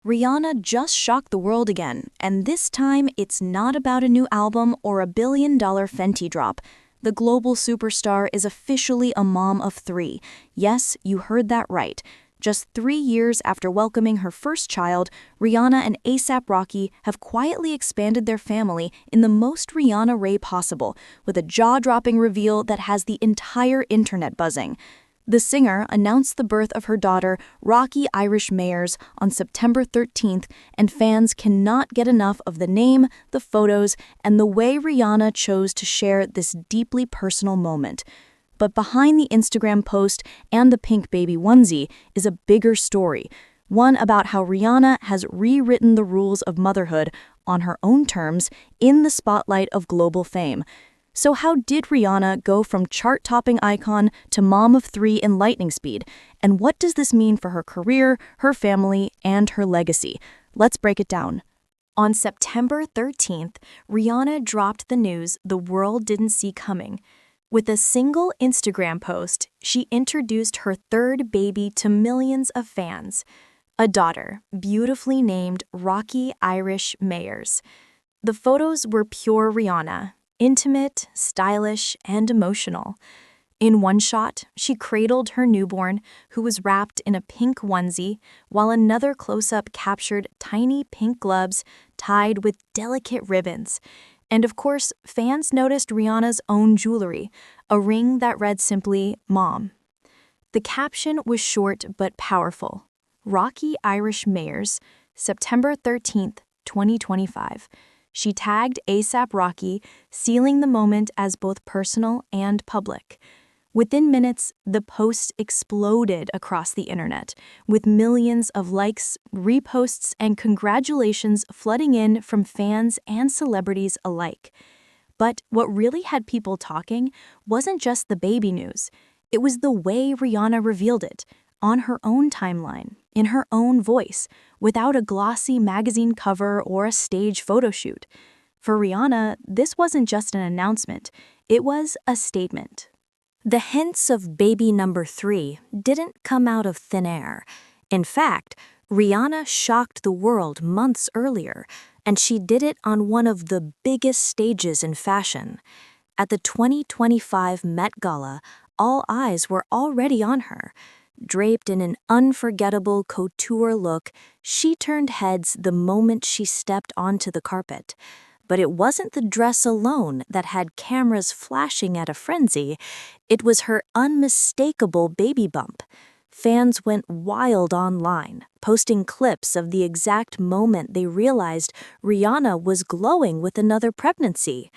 Rihanna just shocked the world again, and this time it's not about a new album or a billion-dollar Fenty drop. The global superstar is officially a mom of three. Yes, you heard that right. Just 3 years after welcoming her first child, Rihanna and A$AP Rocky have quietly expanded their family in the most Rihanna way possible, with a jaw-dropping reveal that has the entire internet buzzing. The singer announced the birth of her daughter, Rocky Irish Mayers, on September 13th, and fans cannot get enough of the name, the photos, and the way Rihanna chose to share this deeply personal moment. But behind the Instagram post and the pink baby onesie is a bigger story, one about how Rihanna has rewritten the rules of motherhood on her own terms in the spotlight of global fame. So how did Rihanna go from chart-topping icon to mom of three in lightning speed? And what does this mean for her career, her family, and her legacy? Let's break it down. On September 13th, Rihanna dropped the news the world didn't see coming. With a single Instagram post, she introduced her third baby to millions of fans, a daughter, beautifully named Rocky Irish Mayers. The photos were pure Rihanna. Intimate, stylish, and emotional. In one shot, she cradled her newborn, who was wrapped in a pink onesie, while another close-up captured tiny pink gloves tied with delicate ribbons. And of course, fans noticed Rihanna's own jewelry, a ring that read simply, "Mom." The caption was short but powerful. Rocky Irish Mayers, September 13th, 2025. She tagged A$AP Rocky, sealing the moment as both personal and public. Within minutes, the post exploded across the internet, with millions of likes, reposts, and congratulations flooding in from fans and celebrities alike. But what really had people talking wasn't just the baby news. It was the way Rihanna revealed it, on her own timeline, in her own voice, without a glossy magazine cover or a stage photo shoot. For Rihanna, this wasn't just an announcement, it was a statement. The hints of baby number 3 didn't come out of thin air. In fact, Rihanna shocked the world months earlier, and she did it on one of the biggest stages in fashion. At the 2025 Met Gala, all eyes were already on her. Draped in an unforgettable couture look, she turned heads the moment she stepped onto the carpet. But it wasn't the dress alone that had cameras flashing at a frenzy. It was her unmistakable baby bump. Fans went wild online, posting clips of the exact moment they realized Rihanna was glowing with another pregnancy.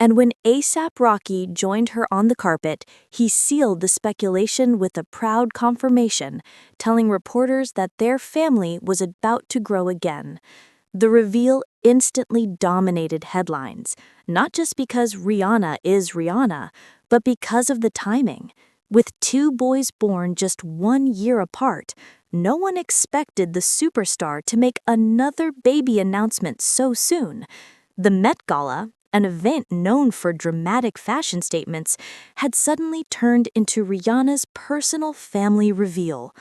And when A$AP Rocky joined her on the carpet, he sealed the speculation with a proud confirmation, telling reporters that their family was about to grow again. The reveal instantly dominated headlines, not just because Rihanna is Rihanna, but because of the timing. With 2 boys born just 1 year apart, no one expected the superstar to make another baby announcement so soon. The Met Gala, an event known for dramatic fashion statements, had suddenly turned into Rihanna's personal family reveal.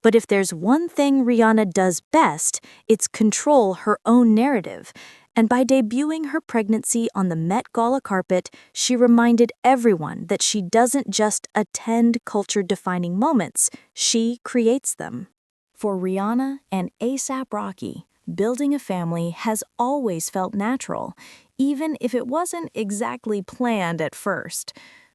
But if there's one thing Rihanna does best, it's control her own narrative. And by debuting her pregnancy on the Met Gala carpet, she reminded everyone that she doesn't just attend culture-defining moments, she creates them. For Rihanna and A$AP Rocky, building a family has always felt natural, even if it wasn't exactly planned at first.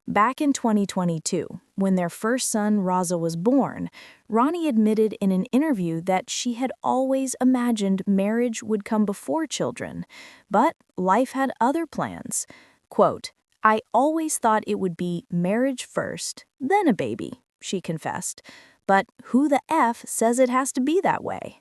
Back in 2022, when their first son Raza was born, Ronnie admitted in an interview that she had always imagined marriage would come before children, but life had other plans. Quote, "I always thought it would be marriage first, then a baby," she confessed. But who the F says it has to be that way?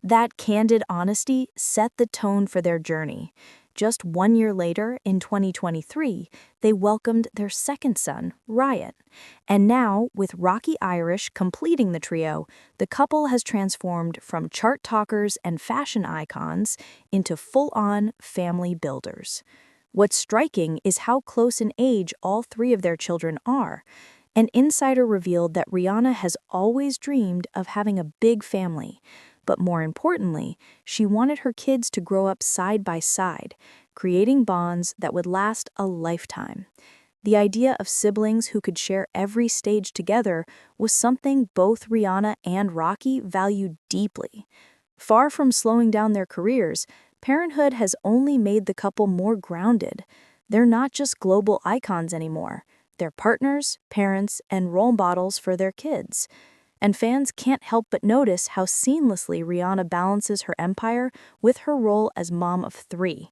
That candid honesty set the tone for their journey. Just 1 year later, in 2023, they welcomed their second son, Ryan. And now, with Rocky Irish completing the trio, the couple has transformed from chart talkers and fashion icons into full-on family builders. What's striking is how close in age all 3 of their children are. An insider revealed that Rihanna has always dreamed of having a big family, But more importantly, she wanted her kids to grow up side by side, creating bonds that would last a lifetime. The idea of siblings who could share every stage together was something both Rihanna and Rocky valued deeply. Far from slowing down their careers, parenthood has only made the couple more grounded. They're not just global icons anymore. They're partners, parents, and role models for their kids. And fans can't help but notice how seamlessly Rihanna balances her empire with her role as mom of three.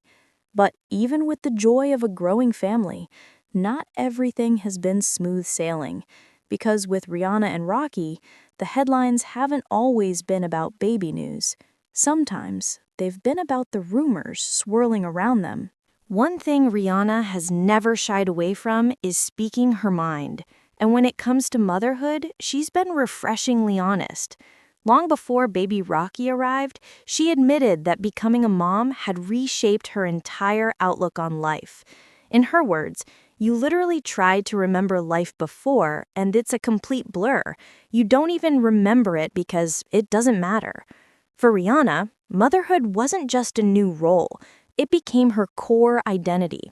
But even with the joy of a growing family, not everything has been smooth sailing, because with Rihanna and Rocky, the headlines haven't always been about baby news. Sometimes they've been about the rumors swirling around them. One thing Rihanna has never shied away from is speaking her mind. And when it comes to motherhood, she's been refreshingly honest. Long before baby Rocky arrived, she admitted that becoming a mom had reshaped her entire outlook on life. In her words, "You literally tried to remember life before, and it's a complete blur. You don't even remember it because it doesn't matter." For Rihanna, motherhood wasn't just a new role, it became her core identity.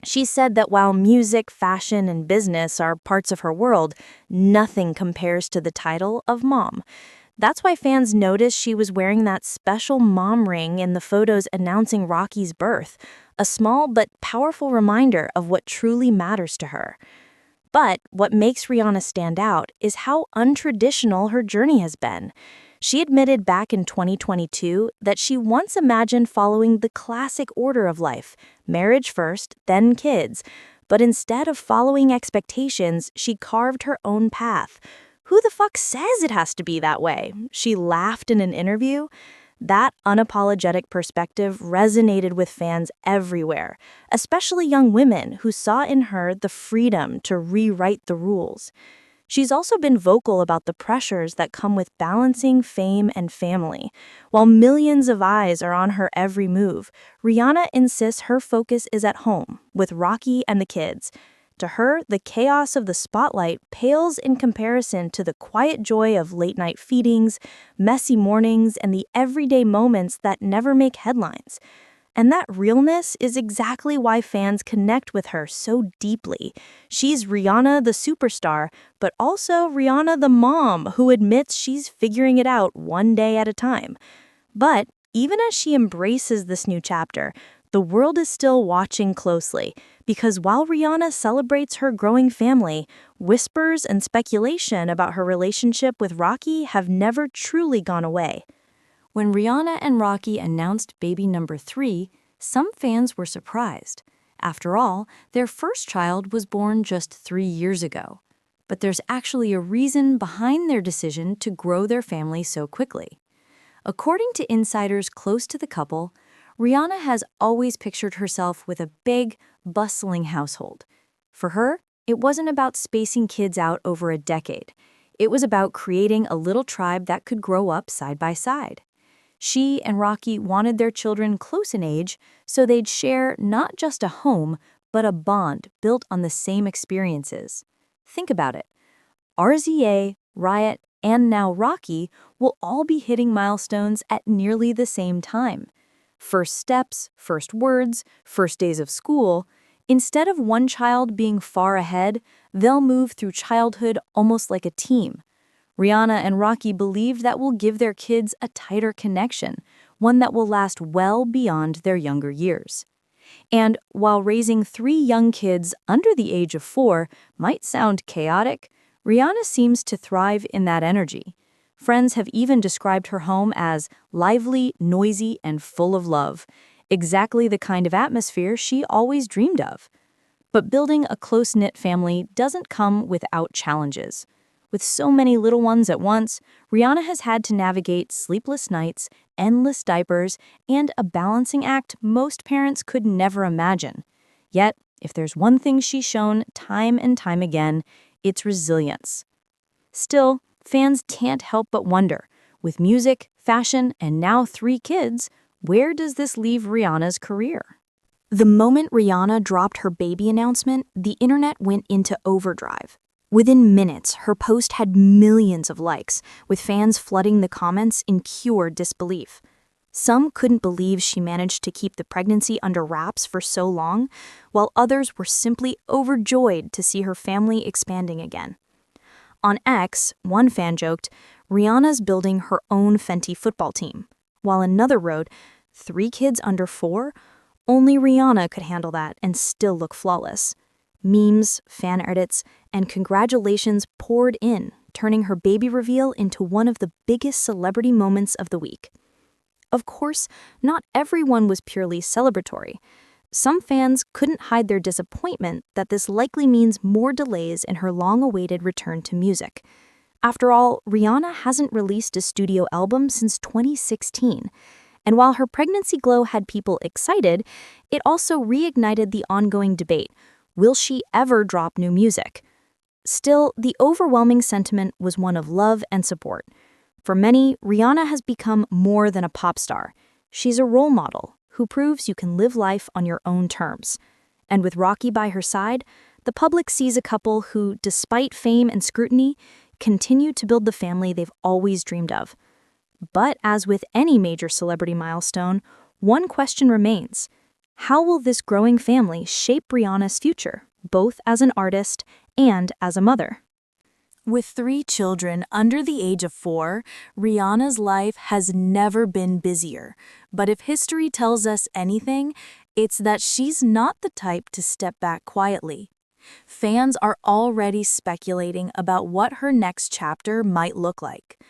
She said that while music, fashion, and business are parts of her world, nothing compares to the title of mom. That's why fans noticed she was wearing that special mom ring in the photos announcing Rocky's birth, a small but powerful reminder of what truly matters to her. But what makes Rihanna stand out is how untraditional her journey has been. She admitted back in 2022 that she once imagined following the classic order of life, marriage first, then kids. But instead of following expectations, she carved her own path. "Who the fuck says it has to be that way?" she laughed in an interview. That unapologetic perspective resonated with fans everywhere, especially young women who saw in her the freedom to rewrite the rules. She's also been vocal about the pressures that come with balancing fame and family. While millions of eyes are on her every move, Rihanna insists her focus is at home, with Rocky and the kids. To her, the chaos of the spotlight pales in comparison to the quiet joy of late-night feedings, messy mornings, and the everyday moments that never make headlines. And that realness is exactly why fans connect with her so deeply. She's Rihanna the superstar, but also Rihanna the mom who admits she's figuring it out one day at a time. But even as she embraces this new chapter, the world is still watching closely, because while Rihanna celebrates her growing family, whispers and speculation about her relationship with Rocky have never truly gone away. When Rihanna and Rocky announced baby number 3, some fans were surprised. After all, their first child was born just 3 years ago. But there's actually a reason behind their decision to grow their family so quickly. According to insiders close to the couple, Rihanna has always pictured herself with a big, bustling household. For her, it wasn't about spacing kids out over a decade. It was about creating a little tribe that could grow up side by side. She and Rocky wanted their children close in age so they'd share not just a home, but a bond built on the same experiences. Think about it. RZA, Riot, and now Rocky will all be hitting milestones at nearly the same time. First steps, first words, first days of school. Instead of one child being far ahead, they'll move through childhood almost like a team. Rihanna and Rocky believe that will give their kids a tighter connection, one that will last well beyond their younger years. And while raising 3 young kids under the age of 4 might sound chaotic, Rihanna seems to thrive in that energy. Friends have even described her home as lively, noisy, and full of love, exactly the kind of atmosphere she always dreamed of. But building a close-knit family doesn't come without challenges. With so many little ones at once, Rihanna has had to navigate sleepless nights, endless diapers, and a balancing act most parents could never imagine. Yet, if there's one thing she's shown time and time again, it's resilience. Still, fans can't help but wonder, with music, fashion, and now 3 kids, where does this leave Rihanna's career? The moment Rihanna dropped her baby announcement, the internet went into overdrive. Within minutes, her post had millions of likes, with fans flooding the comments in pure disbelief. Some couldn't believe she managed to keep the pregnancy under wraps for so long, while others were simply overjoyed to see her family expanding again. On X, one fan joked, "Rihanna's building her own Fenty football team," while another wrote, "3 kids under 4? Only Rihanna could handle that and still look flawless." Memes, fan edits, and congratulations poured in, turning her baby reveal into one of the biggest celebrity moments of the week. Of course, not everyone was purely celebratory. Some fans couldn't hide their disappointment that this likely means more delays in her long-awaited return to music. After all, Rihanna hasn't released a studio album since 2016. And while her pregnancy glow had people excited, it also reignited the ongoing debate: will she ever drop new music? Still, the overwhelming sentiment was one of love and support. For many, Rihanna has become more than a pop star. She's a role model who proves you can live life on your own terms. And with Rocky by her side, the public sees a couple who, despite fame and scrutiny, continue to build the family they've always dreamed of. But as with any major celebrity milestone, one question remains: how will this growing family shape Rihanna's future, both as an artist and as a mother? With 3 children under the age of 4, Rihanna's life has never been busier. But if history tells us anything, it's that she's not the type to step back quietly. Fans are already speculating about what her next chapter might look like.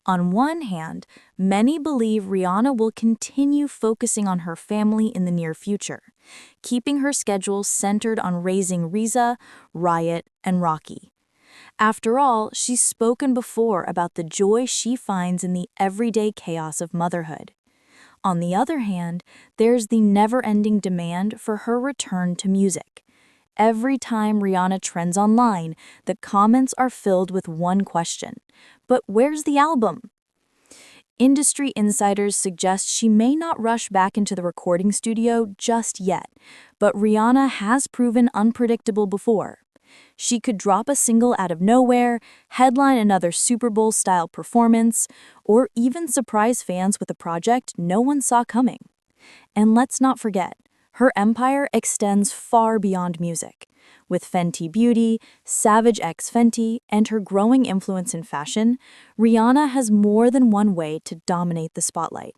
On one hand, many believe Rihanna will continue focusing on her family in the near future, keeping her schedule centered on raising Riza, Riot, and Rocky. After all, she's spoken before about the joy she finds in the everyday chaos of motherhood. On the other hand, there's the never-ending demand for her return to music. Every time Rihanna trends online, the comments are filled with one question: but where's the album? Industry insiders suggest she may not rush back into the recording studio just yet, but Rihanna has proven unpredictable before. She could drop a single out of nowhere, headline another Super Bowl-style performance, or even surprise fans with a project no one saw coming. And let's not forget, her empire extends far beyond music. With Fenty Beauty, Savage X Fenty, and her growing influence in fashion, Rihanna has more than one way to dominate the spotlight.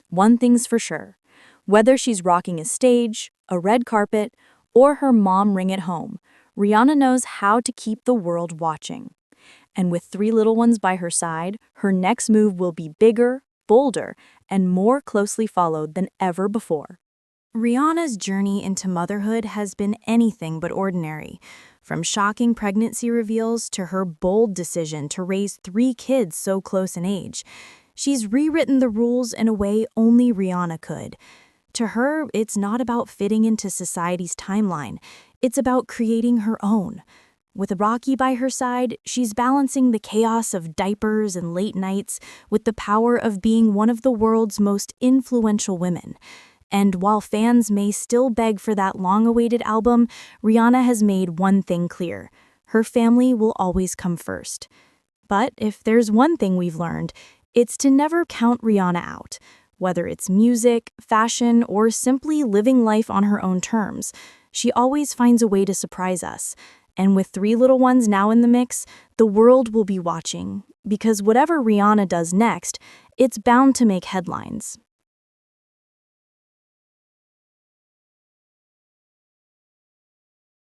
One thing's for sure: whether she's rocking a stage, a red carpet, or her mom ring at home, Rihanna knows how to keep the world watching. And with 3 little ones by her side, her next move will be bigger, bolder, and more closely followed than ever before. Rihanna's journey into motherhood has been anything but ordinary. From shocking pregnancy reveals to her bold decision to raise 3 kids so close in age, she's rewritten the rules in a way only Rihanna could. To her, it's not about fitting into society's timeline. It's about creating her own. With Rocky by her side, she's balancing the chaos of diapers and late nights with the power of being one of the world's most influential women. And while fans may still beg for that long-awaited album, Rihanna has made one thing clear: her family will always come first. But if there's one thing we've learned, it's to never count Rihanna out. Whether it's music, fashion, or simply living life on her own terms, she always finds a way to surprise us. And with 3 little ones now in the mix, the world will be watching, because whatever Rihanna does next, it's bound to make headlines.